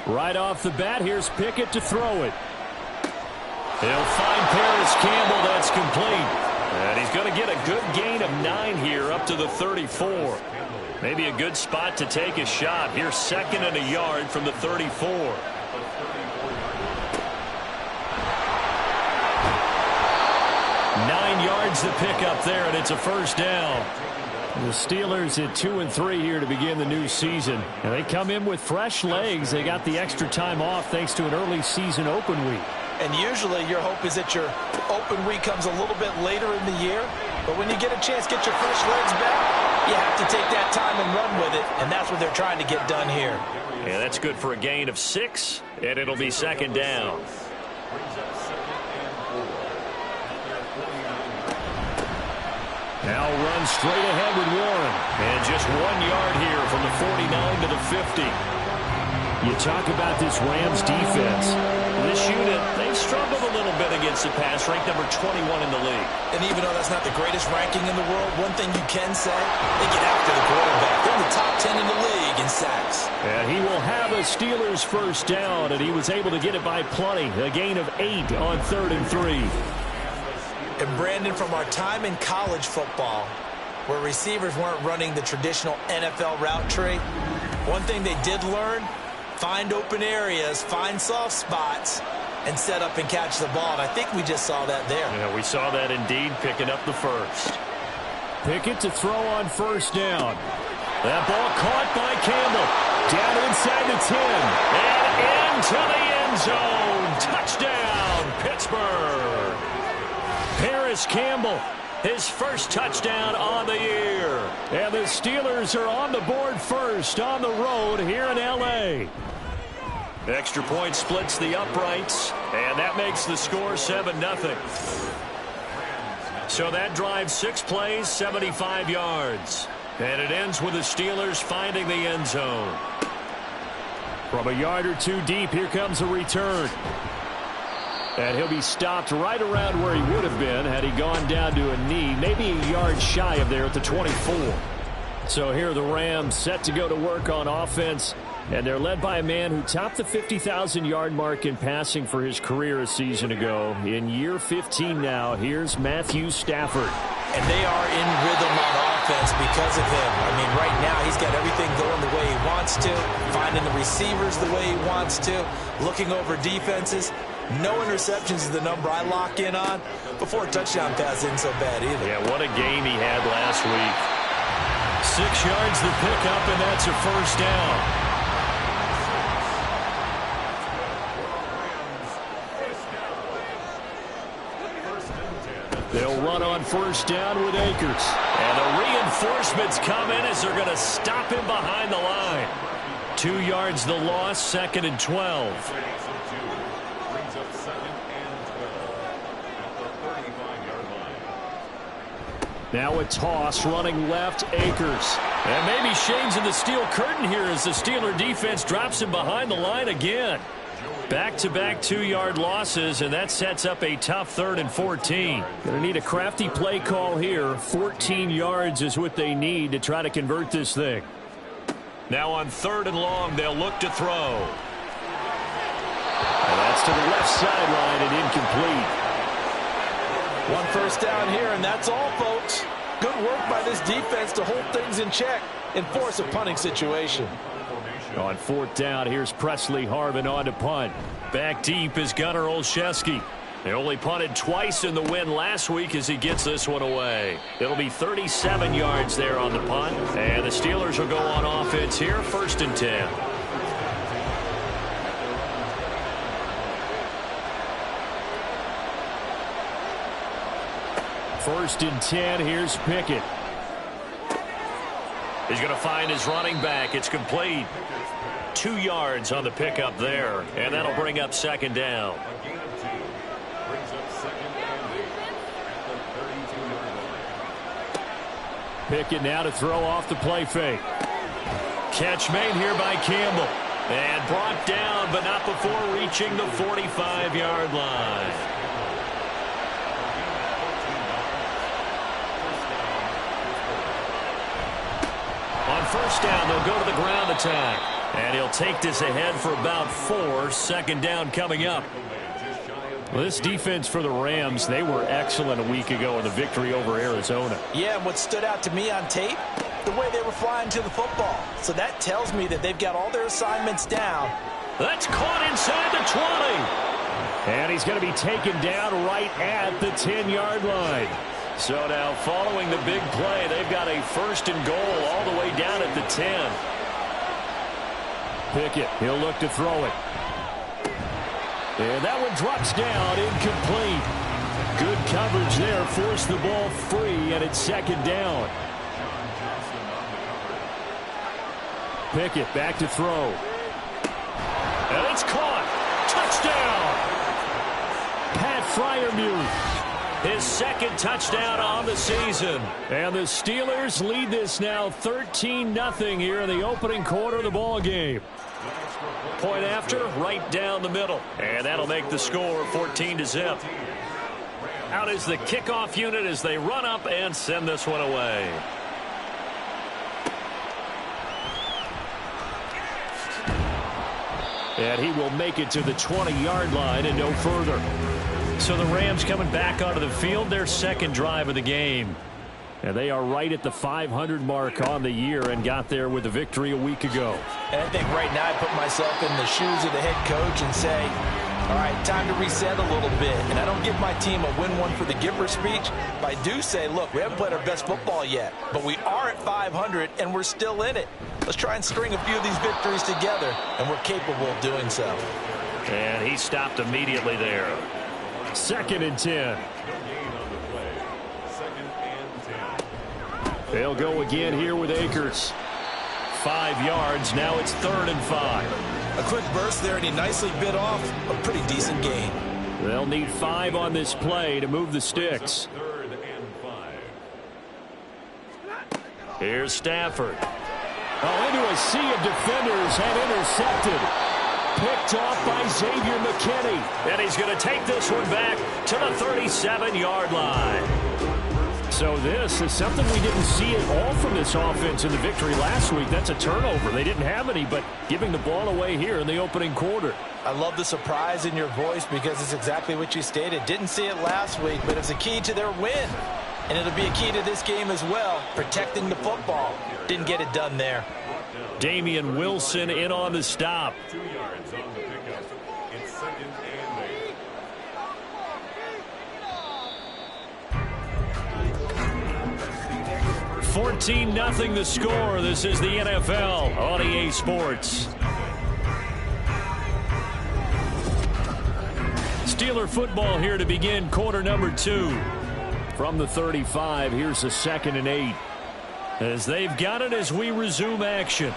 Right off the bat, here's Pickett to throw it. He'll find Paris Campbell. That's complete. And he's going to get a good gain of 9 here up to the 34. Maybe a good spot to take a shot. Here's 2nd and a yard from the 34. 9 yards to pick up there, and it's a first down. The Steelers at 2-3 here to begin the new season. And they come in with fresh legs. They got the extra time off thanks to an early season open week. And usually your hope is that your open week comes a little bit later in the year. But when you get a chance to get your fresh legs back, you have to take that time and run with it. And that's what they're trying to get done here. Yeah, that's good for a gain of 6. And it'll be 2nd down. Now runs straight ahead with Warren. And just 1 yard here from the 49 to the 50. You talk about this Rams defense. This unit, they've struggled a little bit against the pass, ranked number 21 in the league. And even though that's not the greatest ranking in the world, one thing you can say, they get after the quarterback. They're in the top 10 in the league in sacks. And he will have a Steelers first down, and he was able to get it by plenty. A gain of 8 on 3rd and 3. And Brandon, from our time in college football, where receivers weren't running the traditional NFL route tree, one thing they did learn, find open areas, find soft spots, and set up and catch the ball. And I think we just saw that there. Yeah, we saw that indeed, picking up the first. Pickett to throw on first down. That ball caught by Campbell. Down inside the 10. And into the end zone. Touchdown, Pittsburgh. Paris Campbell, his first touchdown on the year. And the Steelers are on the board first on the road here in L.A. Extra point splits the uprights, and that makes the score 7-0. So that drives 6 plays, 75 yards. And it ends with the Steelers finding the end zone. From a yard or 2 deep, here comes a return. And he'll be stopped right around where he would have been had he gone down to a knee, maybe a yard shy of there at the 24. So here the Rams set to go to work on offense, and they're led by a man who topped the 50,000-yard mark in passing for his career a season ago. In year 15 now, here's Matthew Stafford. And they are in rhythm on offense because of him. I mean, right now he's got everything going the way he wants to, finding the receivers the way he wants to, looking over defenses. No interceptions is the number I lock in on. Before a touchdown pass isn't so bad either. Yeah, what a game he had last week. 6 yards to pick up, and that's a first down. They'll run on first down with Akers. And the reinforcements come in as they're going to stop him behind the line. 2 yards the loss, 2nd and 12. Now a toss running left, Akers. And maybe shades of the steel curtain here as the Steeler defense drops him behind the line again. Back-to-back 2-yard losses, and that sets up a tough 3rd and 14. Going to need a crafty play call here. 14 yards is what they need to try to convert this thing. Now on 3rd and long, they'll look to throw. And that's to the left sideline and incomplete. 1 first down here, and that's all, folks. Good work by this defense to hold things in check and force a punting situation. On 4th down, here's Presley Harvin on to punt. Back deep is Gunnar Olszewski. They only punted twice in the win last week as he gets this one away. It'll be 37 yards there on the punt, and the Steelers will go on offense here, 1st and 10. First and 10, here's Pickett. He's going to find his running back. It's complete. 2 yards on the pickup there, and that'll bring up 2nd down. Pickett now to throw off the play fake. Catch made here by Campbell. And brought down, but not before reaching the 45-yard line. first down, they'll go to the ground attack. And he'll take this ahead for about 4. Second down coming up. Well, this defense for the Rams, they were excellent a week ago in the victory over Arizona. Yeah, and what stood out to me on tape, the way they were flying to the football. So that tells me that they've got all their assignments down. That's caught inside the 20. And he's going to be taken down right at the 10-yard line. So now following the big play, they've got a first and goal all the way down at the 10. Pickett, he'll look to throw it. And that one drops down, incomplete. Good coverage there, forced the ball free, and it's second down. Pickett back to throw. And it's caught. Touchdown. Pat Freiermuth, his second touchdown on the season. And the Steelers lead this now 13-0 here in the opening quarter of the ball game. Point after, right down the middle. And that'll make the score 14-0. Out is the kickoff unit as they run up and send this one away. And he will make it to the 20-yard line and no further. So the Rams coming back onto the field, their second drive of the game. And they are right at the 500 mark on the year and got there with the victory a week ago. And I think right now I put myself in the shoes of the head coach and say, all right, time to reset a little bit. And I don't give my team a win one for the giver speech, but I do say, look, we haven't played our best football yet, but we are at 500 and we're still in it. Let's try and string a few of these victories together, and we're capable of doing so. And he stopped immediately there. Second and 10. They'll go again here with Akers. 5 yards. Now it's 3rd and 5. A quick burst there, and he nicely bit off a pretty decent gain. They'll need 5 on this play to move the sticks. Here's Stafford. Oh, into a sea of defenders and intercepted. Picked off by Xavier McKinney. And he's going to take this one back to the 37-yard line. So this is something we didn't see at all from this offense in the victory last week. That's a turnover. They didn't have any, but giving the ball away here in the opening quarter. I love the surprise in your voice because it's exactly what you stated. Didn't see it last week, but it's a key to their win. And it'll be a key to this game as well, protecting the football. Didn't get it done there. Damian Wilson in on the stop. 2 yards on the pickup. It's 2nd and 8. 14-0 the score. This is the NFL on EA Sports. Steeler football here to begin quarter number 2. From the 35, here's the 2nd and 8. As they've got it as we resume action.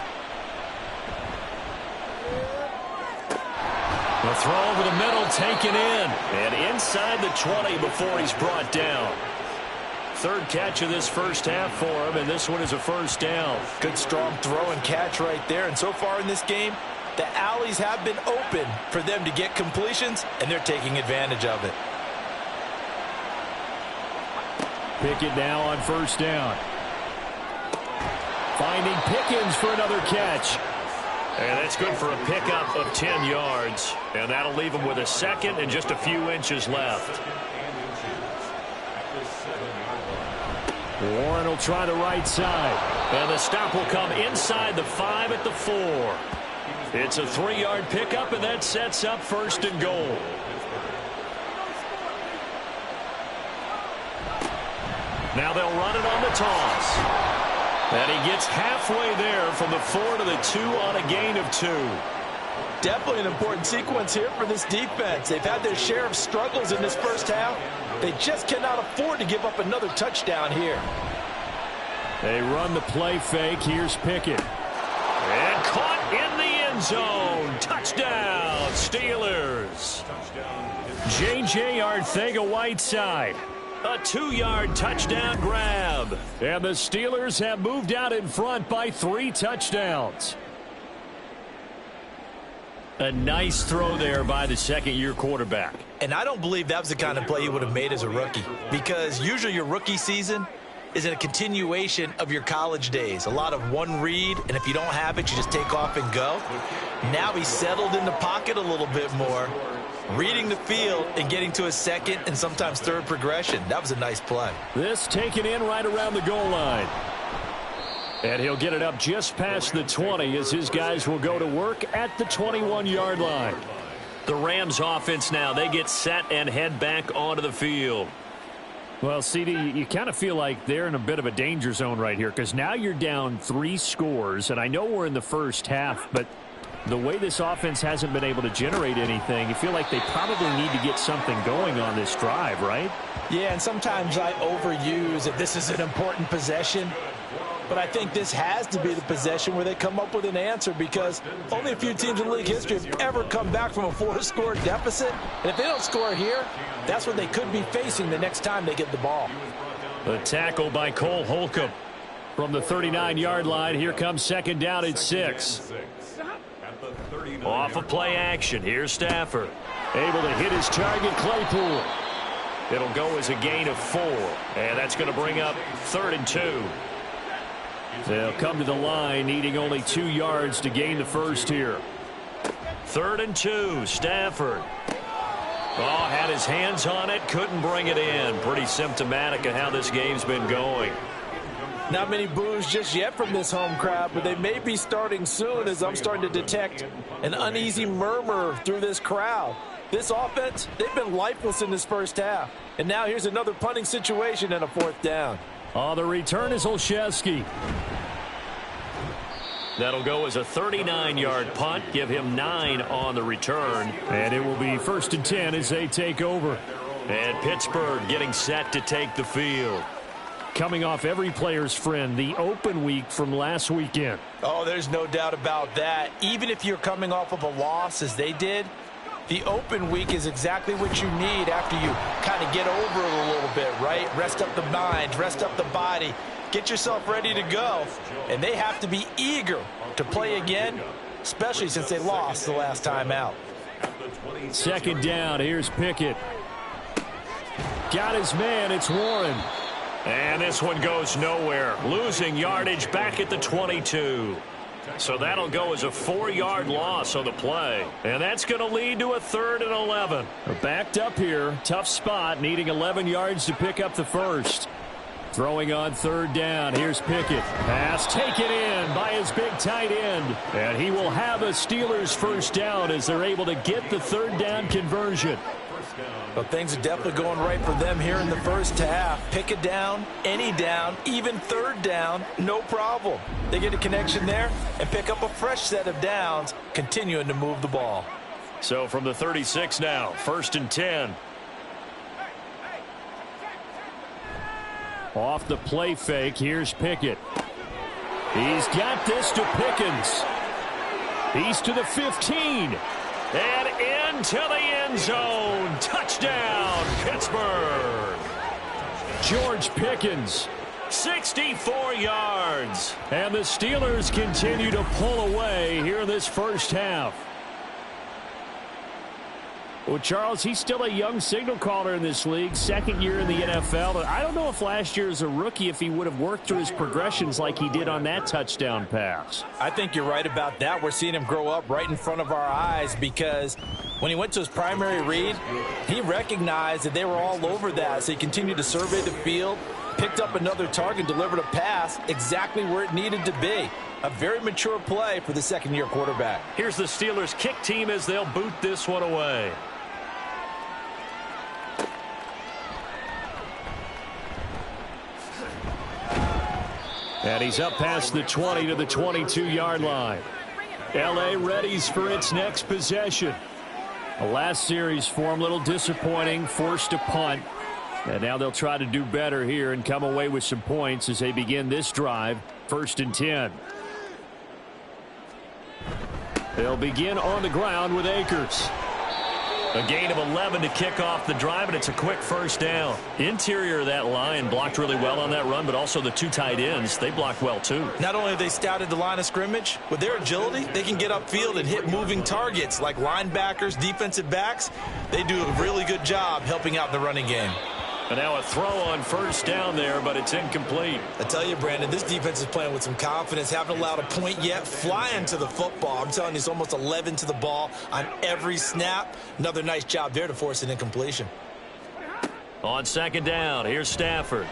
The throw over the middle taken in. And inside the 20 before he's brought down. 3rd catch of this first half for him, and this one is a first down. Good strong throw and catch right there. And so far in this game, the alleys have been open for them to get completions, and they're taking advantage of it. Pickett now on first down. Finding Pickens for another catch. And that's good for a pickup of 10 yards. And that'll leave him with a second and just a few inches left. Warren will try the right side. And the stop will come inside the 5 at the 4. It's a 3-yard pickup, and that sets up 1st and goal. Now they'll run it on the toss. And he gets halfway there from the 4 to the 2 on a gain of 2. Definitely an important sequence here for this defense. They've had their share of struggles in this first half. They just cannot afford to give up another touchdown here. They run the play fake. Here's Pickett. And caught in the end zone. Touchdown, Steelers. J.J. Arcega-Whiteside. A 2-yard touchdown grab. And the Steelers have moved out in front by 3 touchdowns. A nice throw there by the second-year quarterback. And I don't believe that was the kind of play he would have made as a rookie. Because usually your rookie season, is a continuation of your college days. A lot of one read, and if you don't have it, you just take off and go. Now he's settled in the pocket a little bit more, reading the field and getting to a second and sometimes third progression. That was a nice play. This taken in right around the goal line. And he'll get it up just past the 20 as his guys will go to work at the 21-yard line. The Rams offense now, they get set and head back onto the field. Well, CD, you kind of feel like they're in a bit of a danger zone right here because now you're down 3 scores, and I know we're in the first half, but the way this offense hasn't been able to generate anything, you feel like they probably need to get something going on this drive, right? Yeah, and sometimes I overuse if this is an important possession. But I think this has to be the possession where they come up with an answer because only a few teams in league history have ever come back from a 4-score deficit. And if they don't score here, that's what they could be facing the next time they get the ball. The tackle by Cole Holcomb from the 39-yard line. Here comes second down at 6. Off of play action. Here's Stafford. Able to hit his target, Claypool. It'll go as a gain of 4. And that's going to bring up 3rd and 2. They'll come to the line needing only 2 yards to gain the first here. 3rd and 2, Stafford. Oh, had his hands on it, couldn't bring it in. Pretty symptomatic of how this game's been going. Not many boos just yet from this home crowd, but they may be starting soon as I'm starting to detect an uneasy murmur through this crowd. This offense, they've been lifeless in this first half. And now here's another punting situation and a 4th down. On the return is Olszewski. That'll go as a 39-yard punt. Give him 9 on the return. And it will be 1st and 10 as they take over. And Pittsburgh getting set to take the field. Coming off every player's friend, the open week from last weekend. Oh, there's no doubt about that. Even if you're coming off of a loss as they did, the open week is exactly what you need after you kind of get over it a little bit, right? Rest up the mind, rest up the body, get yourself ready to go. And they have to be eager to play again, especially since they lost the last time out. Second down, here's Pickett. Got his man, it's Warren. And this one goes nowhere. Losing yardage back at the 22. So that'll go as a 4-yard loss on the play. And that's going to lead to a 3rd and 11. Backed up here. Tough spot. Needing 11 yards to pick up the first. Throwing on 3rd down. Here's Pickett. Pass taken in by his big tight end. And he will have a Steelers first down as they're able to get the 3rd down conversion. Well, things are definitely going right for them here in the first half. Pick it down, any down, even 3rd down, no problem. They get a connection there and pick up a fresh set of downs, continuing to move the ball. So from the 36 now, 1st and 10. Off the play fake, here's Pickett. He's got this to Pickens. He's to the 15. And into the end zone. Touchdown, Pittsburgh. George Pickens, 64 yards. And the Steelers continue to pull away here in this first half. Well, Charles, he's still a young signal caller in this league, 2nd year in the NFL. I don't know if last year as a rookie if he would have worked through his progressions like he did on that touchdown pass. I think you're right about that. We're seeing him grow up right in front of our eyes because when he went to his primary read, he recognized that they were all over that. So he continued to survey the field, picked up another target, delivered a pass exactly where it needed to be. A very mature play for the 2nd-year quarterback. Here's the Steelers kick team as they'll boot this one away. And he's up past the 20 to the 22-yard line. L.A. readies for its next possession. The last series for him, a little disappointing, forced to punt. And now they'll try to do better here and come away with some points as they begin this drive, 1st and 10. They'll begin on the ground with Akers. A gain of 11 to kick off the drive, and it's a quick first down. Interior of that line blocked really well on that run, but also the 2 tight ends, they blocked well too. Not only have they scouted the line of scrimmage, with their agility, they can get upfield and hit moving targets like linebackers, defensive backs. They do a really good job helping out in the running game. And now a throw on first down there, but it's incomplete. I tell you, Brandon, this defense is playing with some confidence. Haven't allowed a point yet. Flying to the football. I'm telling you, it's almost 11 to the ball on every snap. Another nice job there to force an incompletion. On second down, here's Stafford.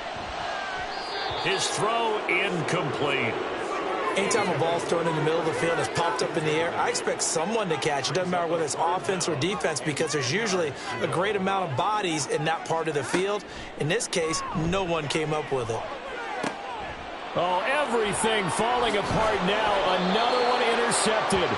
His throw incomplete. Anytime a ball's thrown in the middle of the field, it's popped up in the air, I expect someone to catch. It doesn't matter whether it's offense or defense, because there's usually a great amount of bodies in that part of the field. In this case, no one came up with it. Oh, everything falling apart now. Another one intercepted.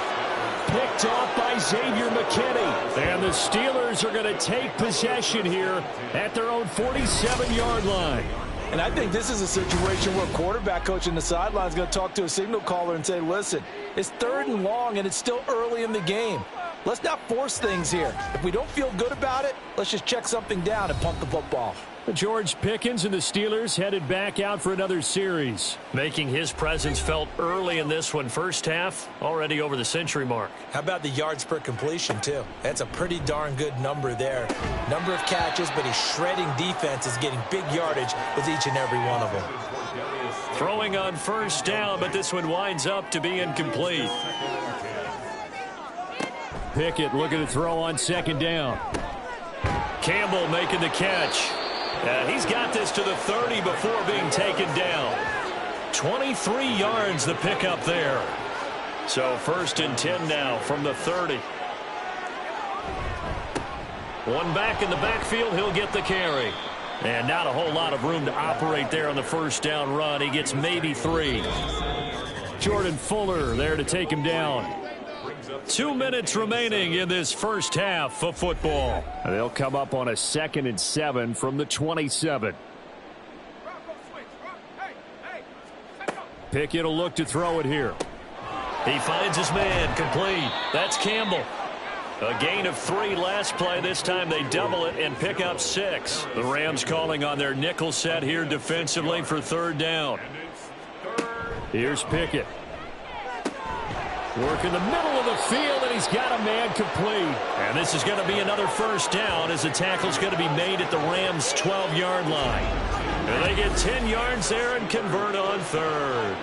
Picked off by Xavier McKinney. And the Steelers are going to take possession here at their own 47-yard line. And I think this is a situation where a quarterback coach in the sideline is going to talk to a signal caller and say, listen, it's 3rd and long and it's still early in the game. Let's not force things here. If we don't feel good about it, let's just check something down and punt the football. George Pickens and the Steelers headed back out for another series, making his presence felt early in this one. First half, already over the century mark. How about the yards per completion, too? That's a pretty darn good number there. Number of catches, but he's shredding defense, is getting big yardage with each and every one of them. Throwing on first down, but this one winds up to be incomplete. Pickett looking to throw on second down. Campbell making the catch. He's got this to the 30 before being taken down. 23 yards the pickup there. So 1st and 10 now from the 30. One back in the backfield, he'll get the carry. And not a whole lot of room to operate there on the first down run. He gets maybe 3. Jordan Fuller there to take him down. 2 minutes remaining in this first half of football. They'll come up on a 2nd and 7 from the 27. Pickett will look to throw it here. He finds his man, complete. That's Campbell. A gain of 3 last play. This time they double it and pick up 6. The Rams calling on their nickel set here defensively for 3rd down. Here's Pickett. Work in the middle of the field, and he's got a man complete. And this is going to be another first down as the tackle's going to be made at the Rams' 12-yard line. And they get 10 yards there and convert on 3rd.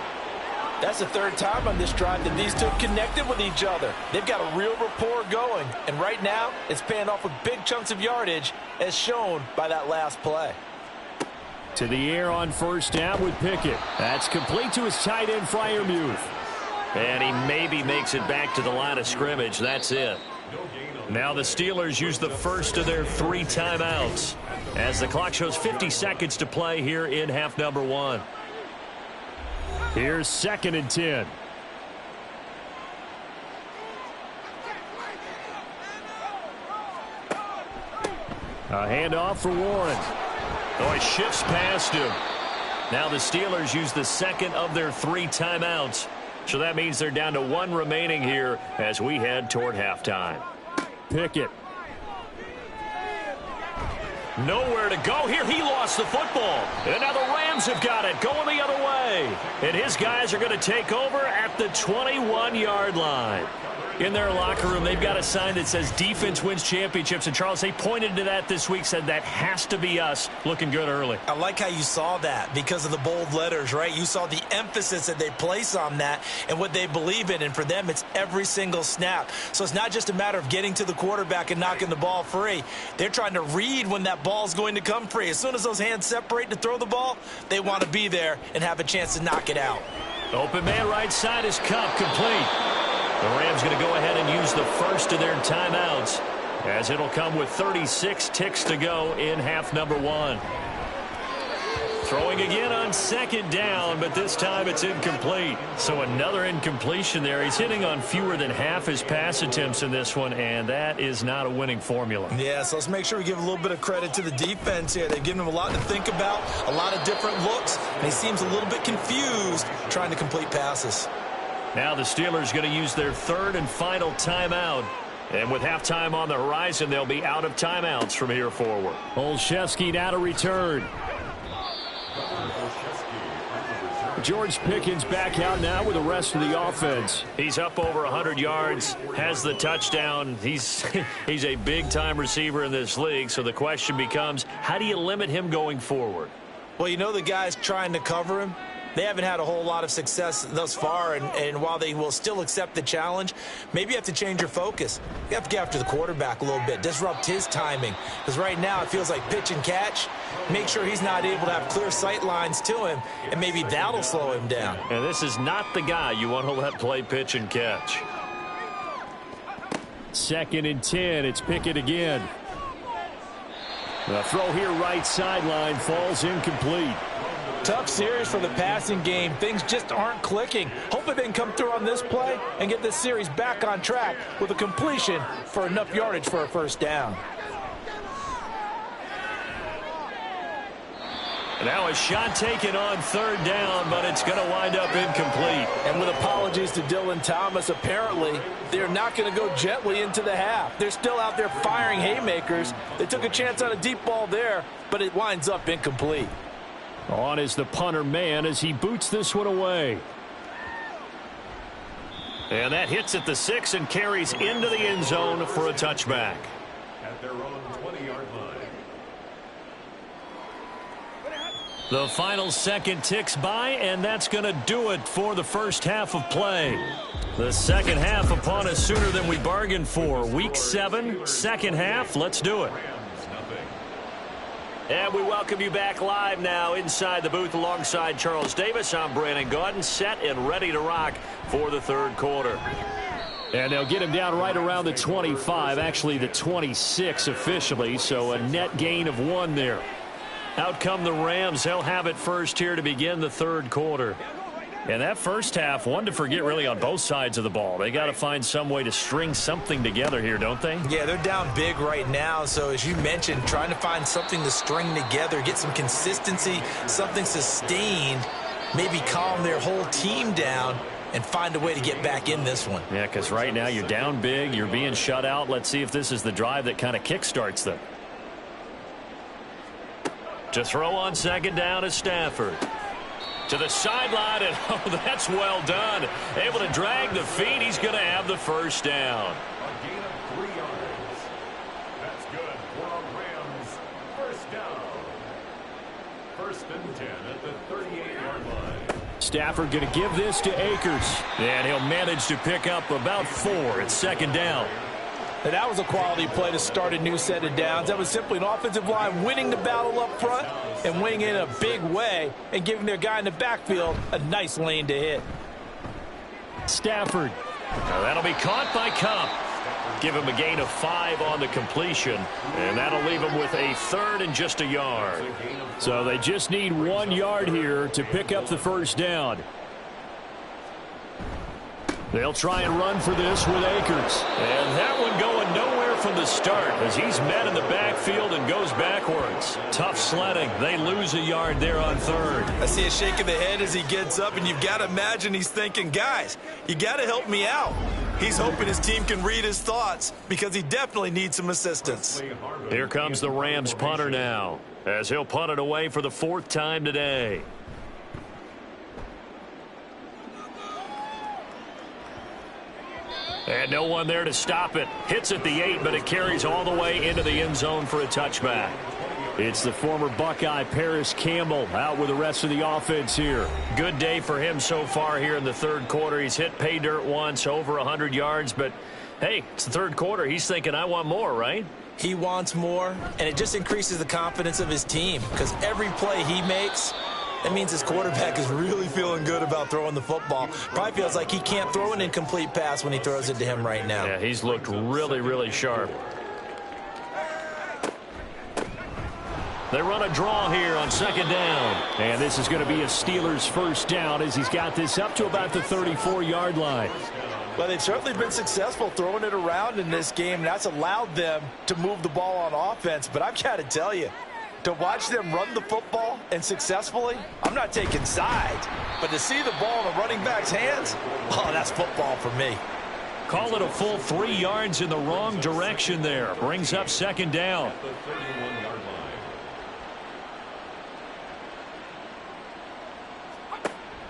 That's the 3rd time on this drive that these two have connected with each other. They've got a real rapport going. And right now, it's paying off with big chunks of yardage, as shown by that last play. To the air on first down with Pickett. That's complete to his tight end, Freiermuth. And he maybe makes it back to the line of scrimmage. That's it. Now the Steelers use the first of their 3 timeouts as the clock shows 50 seconds to play here in half number 1. Here's 2nd and 10. A handoff for Warren. Oh, he shifts past him. Now the Steelers use the 2nd of their 3 timeouts. So that means they're down to 1 remaining here as we head toward halftime. Pickett. Nowhere to go here. He lost the football. And now the Rams have got it going the other way. And his guys are going to take over at the 21-yard line. In their locker room, they've got a sign that says defense wins championships. And, Charles, they pointed to that this week, said that has to be us, looking good early. I like how you saw that because of the bold letters, right? You saw the emphasis that they place on that and what they believe in. And for them, it's every single snap. So it's not just a matter of getting to the quarterback and knocking the ball free. They're trying to read when that ball's going to come free. As soon as those hands separate to throw the ball, they want to be there and have a chance to knock it out. Open man right side is Kupp, complete. The Rams going to go ahead and use the first of their timeouts as it'll come with 36 ticks to go in half number 1. Throwing again on 2nd down, but this time it's incomplete. So another incompletion there. He's hitting on fewer than half his pass attempts in this one, and that is not a winning formula. Yeah, so let's make sure we give a little bit of credit to the defense here. They've given him a lot to think about, a lot of different looks, and he seems a little bit confused trying to complete passes. Now the Steelers going to use their 3rd and final timeout. And with halftime on the horizon, they'll be out of timeouts from here forward. Olszewski now to return. George Pickens back out now with the rest of the offense. He's up over 100 yards, has the touchdown. He's a big-time receiver in this league, so the question becomes, how do you limit him going forward? Well, you know the guys trying to cover him, they haven't had a whole lot of success thus far, and while they will still accept the challenge, maybe you have to change your focus. You have to get after the quarterback a little bit, disrupt his timing, because right now it feels like pitch and catch. Make sure he's not able to have clear sight lines to him, and maybe that'll slow him down. And this is not the guy you want to let play pitch and catch. 2nd and 10, it's Pickett again. The throw here right sideline falls incomplete. Tough series for the passing game. Things just aren't clicking. Hopefully they can come through on this play and get this series back on track with a completion for enough yardage for a first down. Now a shot taken on 3rd down, but it's going to wind up incomplete. And with apologies to Dylan Thomas, apparently they're not going to go gently into the half. They're still out there firing haymakers. They took a chance on a deep ball there, but it winds up incomplete. On is the punter man as he boots this one away. And that hits at the 6 and carries into the end zone for a touchback. At their own 20-yard line. The final second ticks by, and that's going to do it for the first half of play. The second half upon us sooner than we bargained for. Week 7, second half. Let's do it. And we welcome you back live now inside the booth alongside Charles Davis. I'm Brandon Gaudin, set and ready to rock for the third quarter. And they'll get him down right around the 25, actually the 26 officially, so a net gain of 1 there. Out come the Rams. They'll have it first here to begin the third quarter. And that first half, one to forget really on both sides of the ball. They got to find some way to string something together here, don't they? Yeah, they're down big right now. So as you mentioned, trying to find something to string together, get some consistency, something sustained, maybe calm their whole team down and find a way to get back in this one. Yeah, because right now you're down big, you're being shut out. Let's see if this is the drive that kind of kickstarts them. To throw on 2nd down is Stafford. To the sideline, and oh, that's well done. Able to drag the feet. He's going to have the first down. A gain of 3 yards. That's good for the Rams. First down. 1st and 10 at the 38-yard line. Stafford going to give this to Akers. And he'll manage to pick up about 4 at 2nd down. And that was a quality play to start a new set of downs. That was simply an offensive line winning the battle up front and winning in a big way and giving their guy in the backfield a nice lane to hit. Stafford. Now that'll be caught by Kupp. Give him a gain of 5 on the completion, and that'll leave him with a 3rd and just a yard. So they just need 1 yard here to pick up the first down. They'll try and run for this with Akers. And that one going nowhere from the start as he's met in the backfield and goes backwards. Tough sledding. They lose a yard there on 3rd. I see a shake of the head as he gets up, and you've got to imagine he's thinking, guys, you got to help me out. He's hoping his team can read his thoughts because he definitely needs some assistance. Here comes the Rams punter now as he'll punt it away for the 4th time today. And no one there to stop it. Hits at the 8, but it carries all the way into the end zone for a touchback. It's the former Buckeye Paris Campbell out with the rest of the offense here. Good day for him so far here in the third quarter. He's hit pay dirt once, over 100 yards, but hey, it's the third quarter. He's thinking, I want more, right? He wants more, and it just increases the confidence of his team because every play he makes, that means his quarterback is really feeling good about throwing the football. Probably feels like he can't throw an incomplete pass when he throws it to him right now. Yeah, he's looked really, really sharp. They run a draw here on 2nd down. And this is going to be a Steelers first down as he's got this up to about the 34-yard line. Well, they've certainly been successful throwing it around in this game, and that's allowed them to move the ball on offense. But I've got to tell you, to watch them run the football and successfully, I'm not taking sides. But to see the ball in a running back's hands, oh, that's football for me. Call it a full 3 yards in the wrong direction there. Brings up 2nd down.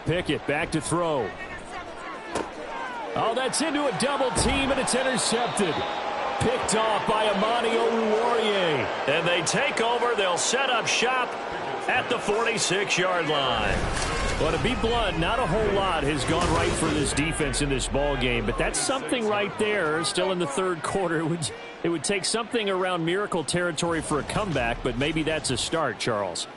Pickett back to throw. Oh, that's into a double team, and it's intercepted. Picked off by Amani Oruwariye. And they take over. They'll set up shop at the 46-yard line. Well, to be blunt, not a whole lot has gone right for this defense in this ball game, but that's something right there. Still in the third quarter. It would take something around miracle territory for a comeback, but maybe that's a start, Charles.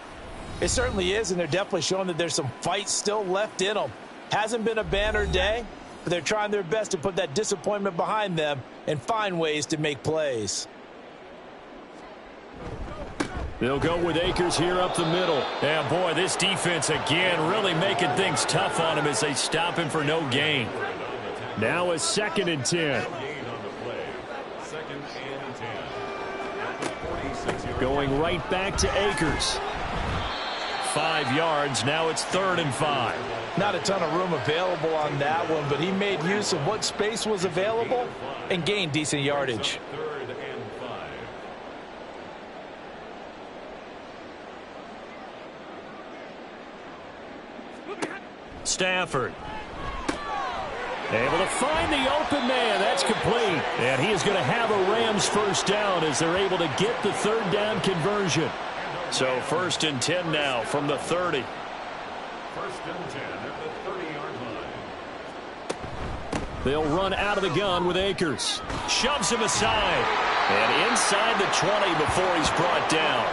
It certainly is, and they're definitely showing that there's some fight still left in them. Hasn't been a banner day, but they're trying their best to put that disappointment behind them and find ways to make plays. They'll go with Akers here up the middle. Yeah, boy, this defense again really making things tough on him as they stop him for no gain. Now a 2nd and 10. Going right back to Akers. 5 yards. Now it's 3rd and 5. Not a ton of room available on that one, but he made use of what space was available and gained decent yardage. Stafford. Able to find the open man. That's complete. And he is going to have a Rams first down as they're able to get the 3rd down conversion. So 1st and 10 now from the 30. 1st and 10 at the 30-yard line. They'll run out of the gun with Akers. Shoves him aside. And inside the 20 before he's brought down.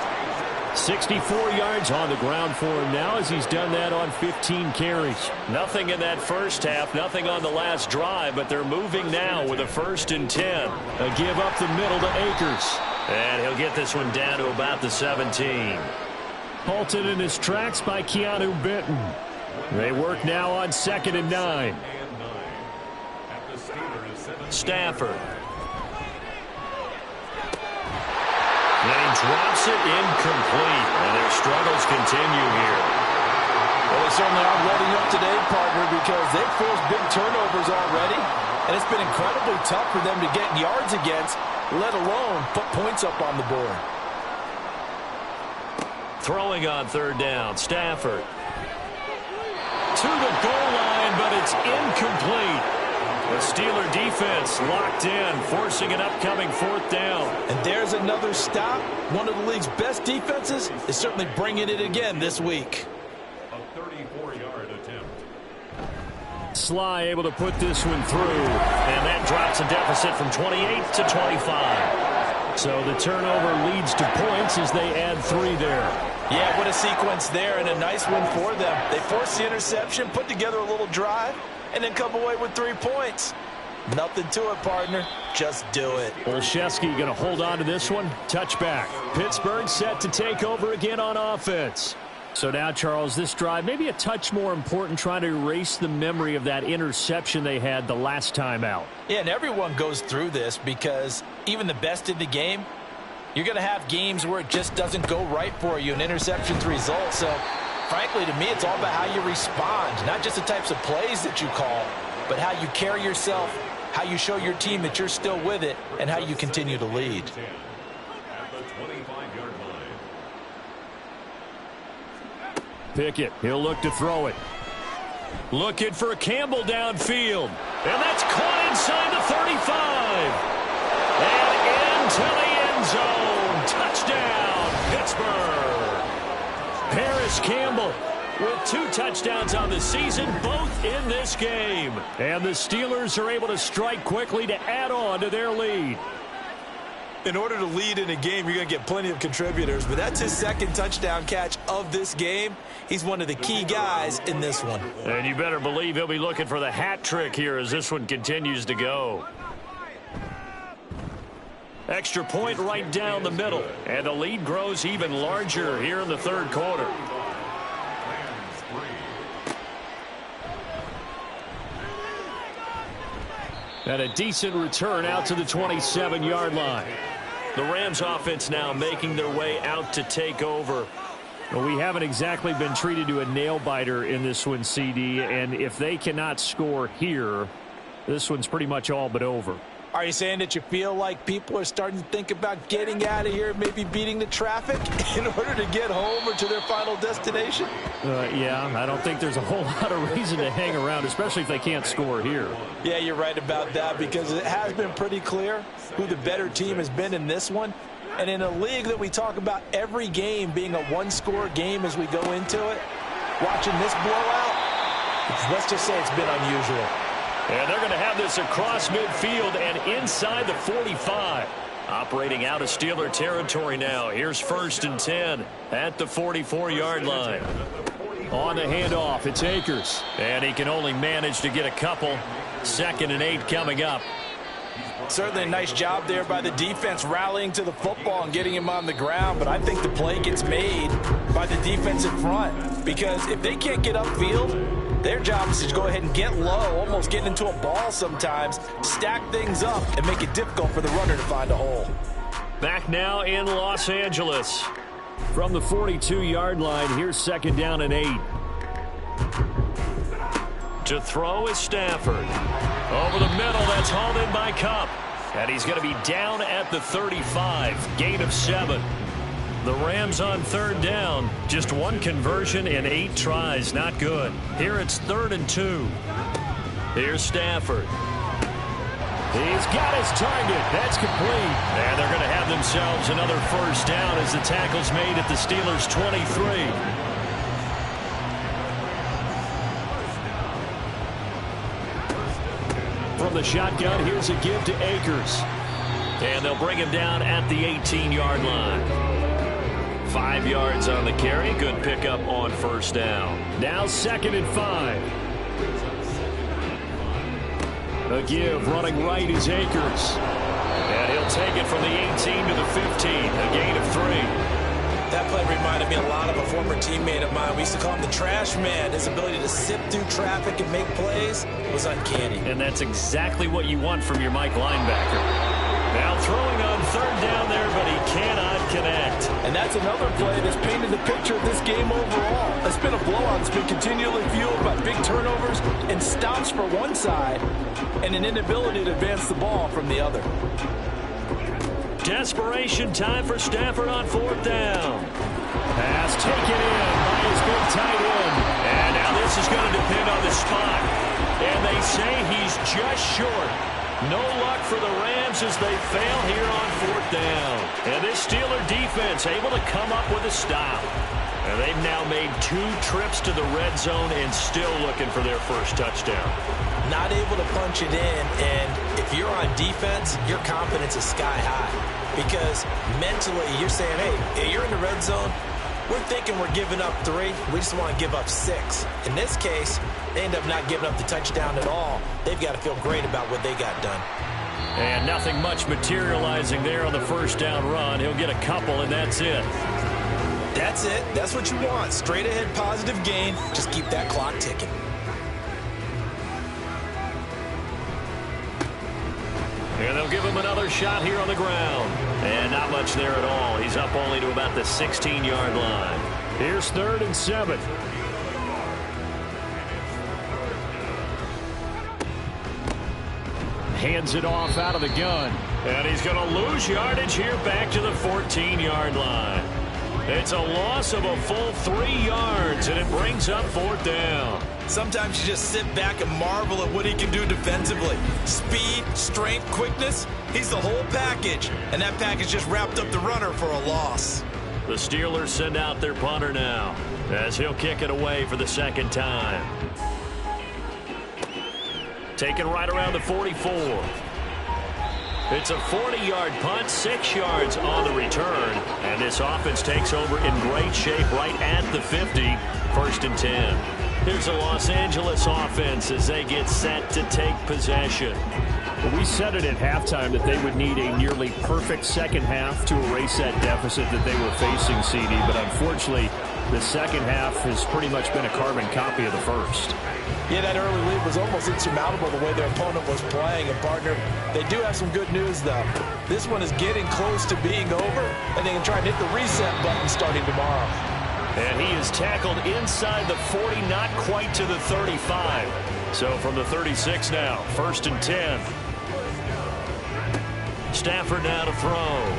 64 yards on the ground for him now as he's done that on 15 carries. Nothing in that first half, nothing on the last drive, but they're moving now with a 1st and 10. A give up the middle to Akers. And he'll get this one down to about the 17. Halted in his tracks by Keanu Benton. They work now on 2nd and 9. Stafford. And he drops it incomplete. And their struggles continue here. Well, they certainly are loading up today, partner, because they've forced big turnovers already. And it's been incredibly tough for them to get yards against, let alone put points up on the board. Throwing on 3rd down, Stafford. To the goal line, but it's incomplete. The Steeler defense locked in, forcing an upcoming 4th down. And there's another stop. One of the league's best defenses is certainly bringing it again this week. A 34-yard attempt. Sly able to put this one through. And that drops a deficit from 28 to 25. So the turnover leads to points as they add 3 there. Yeah, what a sequence there, and a nice win for them. They forced the interception, put together a little drive, and then come away with 3 points. Nothing to it, partner. Just do it. Olszewski going to hold on to this one. Touchback. Pittsburgh set to take over again on offense. So now, Charles, this drive maybe a touch more important, trying to erase the memory of that interception they had the last time out. Yeah, and everyone goes through this because even the best in the game, you're going to have games where it just doesn't go right for you, and interceptions result. So, frankly, to me, it's all about how you respond, not just the types of plays that you call, but how you carry yourself, how you show your team that you're still with it, and how you continue to lead. At the 25-yard line. Pickett, he'll look to throw it. Looking for Campbell downfield. And that's caught inside the 35. And into the end zone. Touchdown, Pittsburgh. Paris Campbell with 2 touchdowns on the season, both in this game. And the Steelers are able to strike quickly to add on to their lead. In order to lead in a game, you're going to get plenty of contributors, but that's his 2nd touchdown catch of this game. He's one of the key guys in this one. And you better believe he'll be looking for the hat trick here as this one continues to go. Extra point right down the middle, and the lead grows even larger here in the 3rd quarter. And a decent return out to the 27-yard line. The Rams offense now making their way out to take over. Well, we haven't exactly been treated to a nail-biter in this one, CD, and if they cannot score here, this one's pretty much all but over. Are you saying that you feel like people are starting to think about getting out of here, maybe beating the traffic in order to get home or to their final destination? Yeah, I don't think there's a whole lot of reason to hang around, especially if they can't score here. Yeah, you're right about that, because it has been pretty clear who the better team has been in this one. And in a league that we talk about every game being a one-score game as we go into it, watching this blowout, let's just say it's been unusual. And they're going to have this across midfield and inside the 45. Operating out of Steeler territory now. Here's 1st and 10 at the 44-yard line. On the handoff, it's Akers. And he can only manage to get a couple. 2nd and 8 coming up. Certainly a nice job there by the defense rallying to the football and getting him on the ground. But I think the play gets made by the defensive front. Because if they can't get upfield, their job is to go ahead and get low, almost get into a ball sometimes, stack things up, and make it difficult for the runner to find a hole. Back now in Los Angeles. From the 42-yard line, here's 2nd down and 8. To throw is Stafford. Over the middle, that's hauled in by Kupp. And he's going to be down at the 35. Gain of 7. The Rams on 3rd down. Just 1 conversion in 8 tries. Not good. Here it's 3rd and 2. Here's Stafford. He's got his target. That's complete. And they're going to have themselves another 1st down as the tackle's made at the Steelers' 23. From the shotgun, here's a give to Akers. And they'll bring him down at the 18-yard line. 5 yards on the carry. Good pickup on 1st down. Now 2nd and 5. A give running right is Akers. And he'll take it from the 18 to the 15. A gain of 3. That play reminded me a lot of a former teammate of mine. We used to call him the trash man. His ability to sift through traffic and make plays was uncanny. And that's exactly what you want from your Mike linebacker. Now throwing on 3rd down there, but he cannot connect. And that's another play that's painted the picture of this game overall. It's been a blowout. It's been continually fueled by big turnovers and stops for one side and an inability to advance the ball from the other. Desperation time for Stafford on 4th down. Pass taken in by his big tight end. And now this is going to depend on the spot. And they say he's just short. No luck for the Rams as they fail here on 4th down. And this Steeler defense able to come up with a stop. And they've now made 2 trips to the red zone and still looking for their 1st touchdown. Not able to punch it in, and if you're on defense, your confidence is sky high. Because mentally, you're saying, hey, you're in the red zone. We're thinking we're giving up 3. We just want to give up 6. In this case, they end up not giving up the touchdown at all. They've got to feel great about what they got done. And nothing much materializing there on the 1st down run. He'll get a couple, and that's it. That's it. That's what you want. Straight ahead positive gain. Just keep that clock ticking. And they'll give him another shot here on the ground. And not much there at all. He's up only to about the 16-yard line. Here's 3rd and 7. Hands it off out of the gun. And he's going to lose yardage here back to the 14-yard line. It's a loss of a full 3 yards, and it brings up 4th down. Sometimes you just sit back and marvel at what he can do defensively. Speed, strength, quickness, he's the whole package. And that package just wrapped up the runner for a loss. The Steelers send out their punter now as he'll kick it away for the 2nd time. Taken right around the 44. It's a 40-yard punt, 6 yards on the return. And this offense takes over in great shape right at the 50. 1st and 10. Here's a Los Angeles offense as they get set to take possession. Well, we said it at halftime that they would need a nearly perfect second half to erase that deficit that they were facing, CD. But unfortunately, the second half has pretty much been a carbon copy of the first. Yeah, that early lead was almost insurmountable the way their opponent was playing. And, partner, they do have some good news, though. This one is getting close to being over, and they can try and hit the reset button starting tomorrow. And he is tackled inside the 40, not quite to the 35. So from the 36 now, 1st and 10. Stafford now to throw.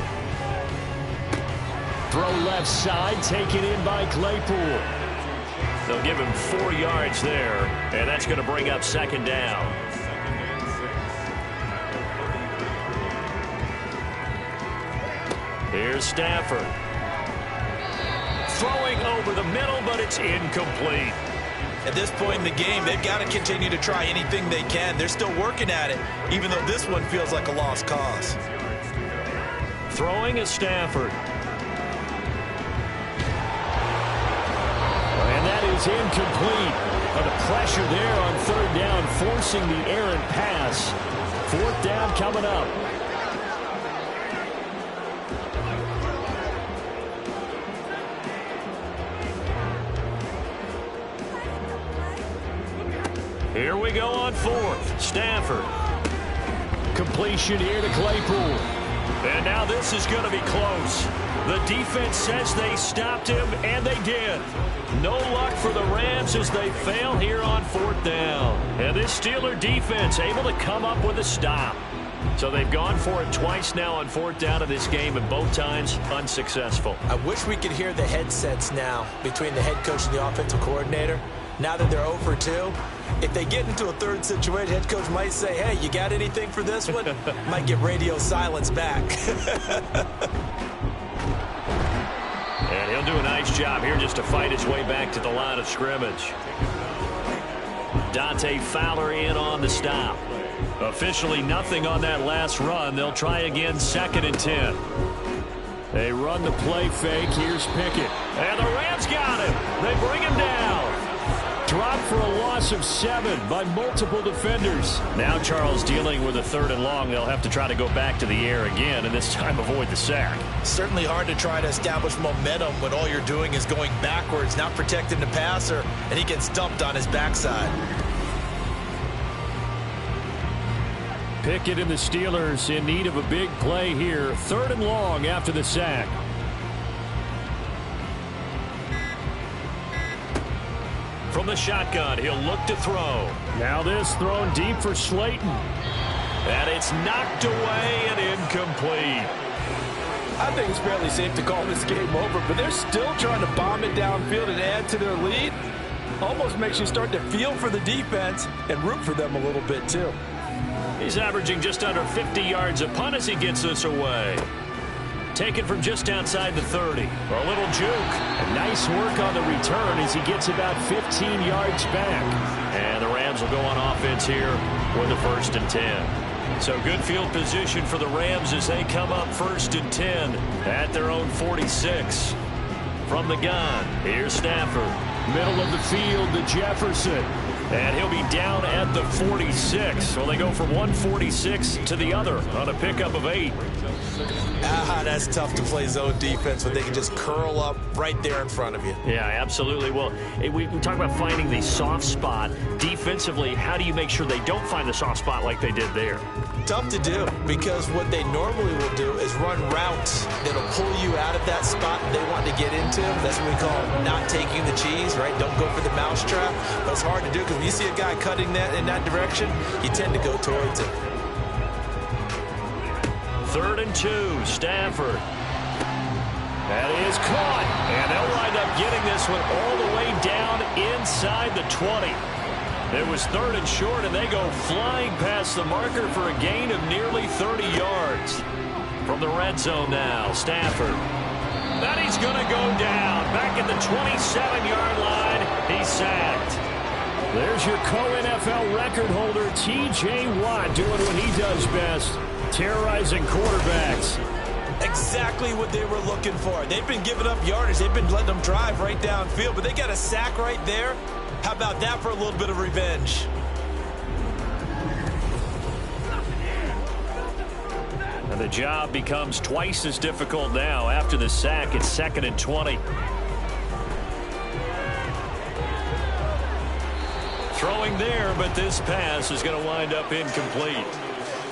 Throw left side, taken in by Claypool. They'll give him 4 yards there, and that's going to bring up second down. Here's Stafford. Throwing over the middle, but it's incomplete. At this point in the game, they've got to continue to try anything they can. They're still working at it, even though this one feels like a lost cause. Throwing is Stafford. And that is incomplete. The pressure there on third down, forcing the errant pass. Fourth down coming up. Here we go on fourth. Stafford. Completion here to Claypool. And now this is going to be close. The defense says they stopped him, and they did. No luck for the Rams as they fail here on fourth down. And this Steeler defense able to come up with a stop. So they've gone for it twice now on fourth down in this game, and both times unsuccessful. I wish we could hear the headsets now between the head coach and the offensive coordinator. Now that they're 0 for 2, if they get into a third situation, head coach might say, hey, you got anything for this one? Might get radio silence back. And he'll do a nice job here just to fight his way back to the line of scrimmage. Dante Fowler in on the stop. Officially nothing on that last run. They'll try again, 2nd and 10. They run the play fake. Here's Pickett. And the Rams got him. They bring him down. Dropped for a loss of 7 by multiple defenders. Now Charles dealing with a 3rd and long. They'll have to try to go back to the air again, and this time avoid the sack. Certainly hard to try to establish momentum when all you're doing is going backwards, not protecting the passer, and he gets dumped on his backside. Pickett and the Steelers in need of a big play here. 3rd and long after the sack. From the shotgun, he'll look to throw. Now this thrown deep for Slayton. And it's knocked away and incomplete. I think it's fairly safe to call this game over, but they're still trying to bomb it downfield and add to their lead. Almost makes you start to feel for the defense and root for them a little bit, too. He's averaging just under 50 yards a punt as he gets this away. Taken from just outside the 30. A little juke. And nice work on the return as he gets about 15 yards back. And the Rams will go on offense here with a 1st and 10. So good field position for the Rams as they come up 1st and 10 at their own 46. From the gun, here's Stafford. Middle of the field to Jefferson. And he'll be down at the 46. Well, they go from 146 to the other on a pickup of 8. That's tough to play zone defense when they can just curl up right there in front of you. Yeah, absolutely. Well, we talk about finding the soft spot. Defensively, how do you make sure they don't find the soft spot like they did there? Tough to do, because what they normally will do is run routes that'll pull you out of that spot they want to get into. That's what we call not taking the cheese, right? Don't go for the mousetrap. But it's hard to do because when you see a guy cutting that in that direction, you tend to go towards it. 3rd and 2, Stafford. That is caught, and they'll wind up getting this one all the way down inside the 20. It was 3rd and short, and they go flying past the marker for a gain of nearly 30 yards. From the red zone now, Stafford. That he's going to go down. Back at the 27-yard line, he's sacked. There's your co-NFL record holder, T.J. Watt, doing what he does best, terrorizing quarterbacks. Exactly what they were looking for. They've been giving up yardage. They've been letting them drive right downfield, but they got a sack right there. How about that for a little bit of revenge? And the job becomes twice as difficult now after the sack. It's 2nd and 20. Throwing there, but this pass is going to wind up incomplete.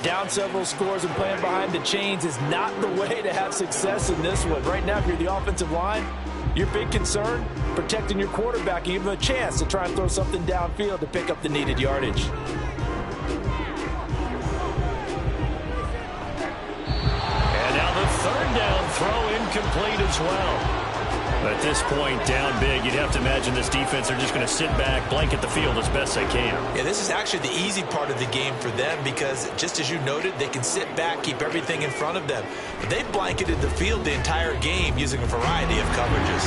Down several scores and playing behind the chains is not the way to have success in this one. Right now, if you're the offensive line, your big concern, protecting your quarterback and give him a chance to try and throw something downfield to pick up the needed yardage. third down throw incomplete as well. But at this point, down big, you'd have to imagine this defense are just going to sit back, blanket the field as best they can. Yeah, this is actually the easy part of the game for them because, just as you noted, they can sit back, keep everything in front of them. But they've blanketed the field the entire game using a variety of coverages.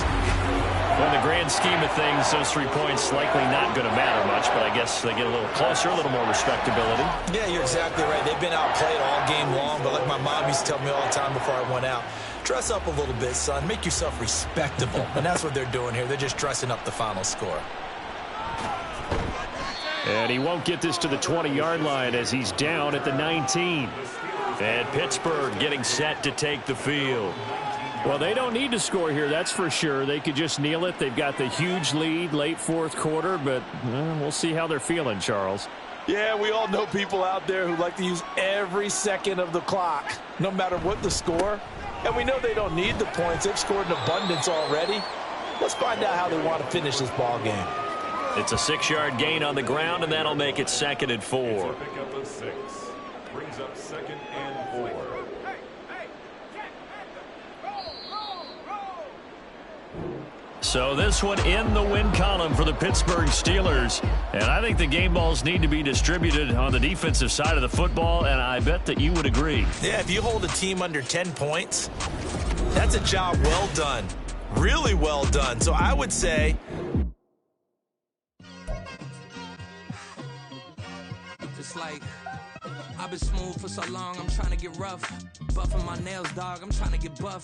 Well, in the grand scheme of things, those 3 points likely not going to matter much, but I guess they get a little closer, a little more respectability. Yeah, you're exactly right. They've been outplayed all game long, but like my mom used to tell me all the time before I went out, dress up a little bit, son. Make yourself respectable. And that's what they're doing here. They're just dressing up the final score. And he won't get this to the 20-yard line as he's down at the 19. And Pittsburgh getting set to take the field. Well, they don't need to score here, that's for sure. They could just kneel it. They've got the huge lead late fourth quarter, but we'll see how they're feeling, Charles. Yeah, we all know people out there who like to use every second of the clock, no matter what the score. And we know they don't need the points. They've scored in abundance already. Let's find out how they want to finish this ball game. It's a 6-yard gain on the ground, and that'll make it 2nd and 4. Pick up a 6. Brings up 2nd and 4. So this one in the win column for the Pittsburgh Steelers. And I think the game balls need to be distributed on the defensive side of the football, and I bet that you would agree. Yeah, if you hold a team under 10 points, that's a job well done. Really well done. So I would say... Just like, I've been smooth for so long, I'm trying to get rough. Buffing my nails, dog, I'm trying to get buff.